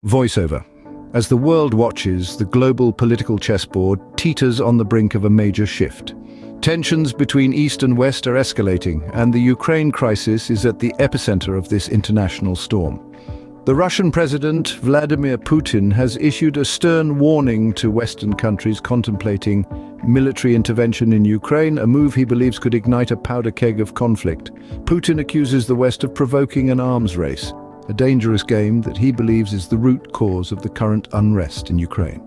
Voiceover. As the world watches, the global political chessboard teeters on the brink of a major shift. Tensions between East and West are escalating, and the Ukraine crisis is at the epicenter of this international storm. The Russian President Vladimir Putin has issued a stern warning to Western countries contemplating military intervention in Ukraine, a move he believes could ignite a powder keg of conflict. Putin accuses the West of provoking an arms race, a dangerous game that he believes is the root cause of the current unrest in Ukraine.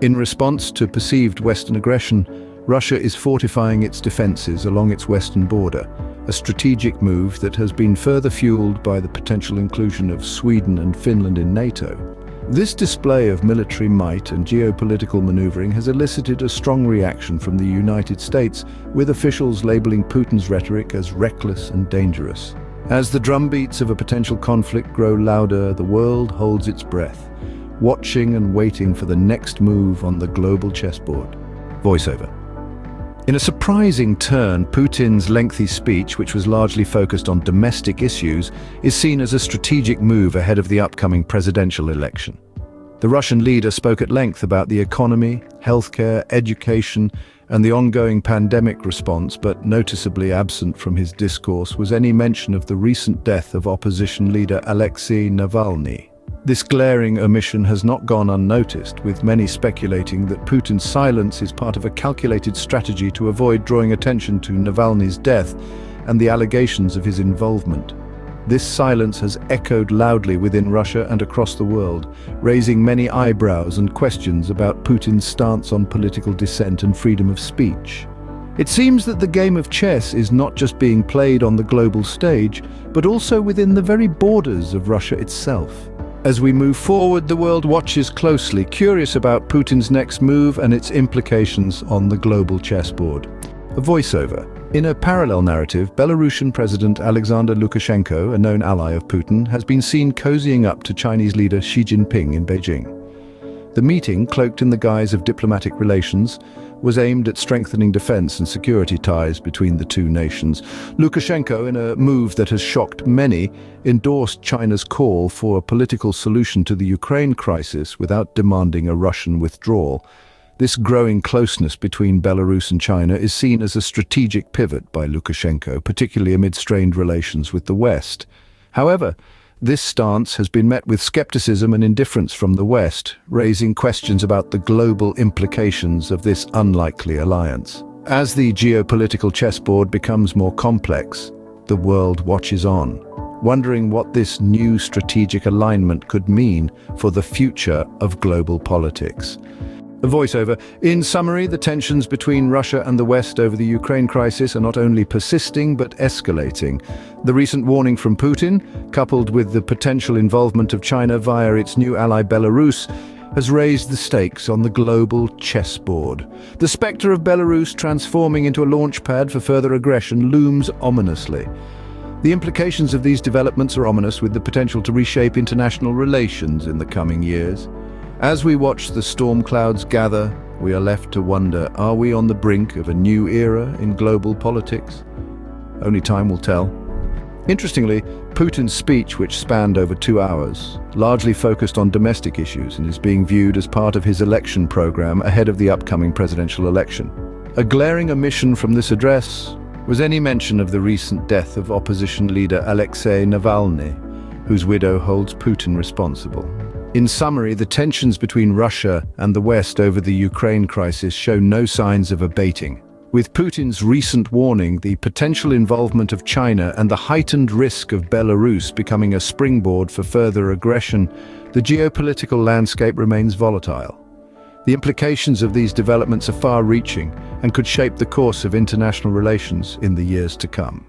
In response to perceived Western aggression, Russia is fortifying its defenses along its western border, a strategic move that has been further fueled by the potential inclusion of Sweden and Finland in NATO. This display of military might and geopolitical maneuvering has elicited a strong reaction from the United States, with officials labeling Putin's rhetoric as reckless and dangerous. As the drumbeats of a potential conflict grow louder, the world holds its breath, watching and waiting for the next move on the global chessboard. Voiceover. In a surprising turn, Putin's lengthy speech, which was largely focused on domestic issues, is seen as a strategic move ahead of the upcoming presidential election. The Russian leader spoke at length about the economy, healthcare, education, and the ongoing pandemic response, but noticeably absent from his discourse was any mention of the recent death of opposition leader Alexei Navalny. This glaring omission has not gone unnoticed, with many speculating that Putin's silence is part of a calculated strategy to avoid drawing attention to Navalny's death and the allegations of his involvement. This silence has echoed loudly within Russia and across the world, raising many eyebrows and questions about Putin's stance on political dissent and freedom of speech. It seems that the game of chess is not just being played on the global stage, but also within the very borders of Russia itself. As we move forward, the world watches closely, curious about Putin's next move and its implications on the global chessboard. A voiceover. In a parallel narrative, Belarusian President Alexander Lukashenko, a known ally of Putin, has been seen cozying up to Chinese leader Xi Jinping in Beijing. The meeting, cloaked in the guise of diplomatic relations, was aimed at strengthening defense and security ties between the two nations. Lukashenko, in a move that has shocked many, endorsed China's call for a political solution to the Ukraine crisis without demanding a Russian withdrawal. This growing closeness between Belarus and China is seen as a strategic pivot by Lukashenko, particularly amid strained relations with the West. However, this stance has been met with skepticism and indifference from the West, raising questions about the global implications of this unlikely alliance. As the geopolitical chessboard becomes more complex, the world watches on, wondering what this new strategic alignment could mean for the future of global politics. A voiceover. In summary, the tensions between Russia and the West over the Ukraine crisis are not only persisting but escalating. The recent warning from Putin, coupled with the potential involvement of China via its new ally Belarus, has raised the stakes on the global chessboard. The spectre of Belarus transforming into a launchpad for further aggression looms ominously. The implications of these developments are ominous, with the potential to reshape international relations in the coming years. As we watch the storm clouds gather, we are left to wonder, are we on the brink of a new era in global politics? Only time will tell. Interestingly, Putin's speech, which spanned over 2 hours, largely focused on domestic issues and is being viewed as part of his election program ahead of the upcoming presidential election. A glaring omission from this address was any mention of the recent death of opposition leader Alexei Navalny, whose widow holds Putin responsible. In summary, the tensions between Russia and the West over the Ukraine crisis show no signs of abating. With Putin's recent warning, the potential involvement of China and the heightened risk of Belarus becoming a springboard for further aggression, the geopolitical landscape remains volatile. The implications of these developments are far-reaching and could shape the course of international relations in the years to come.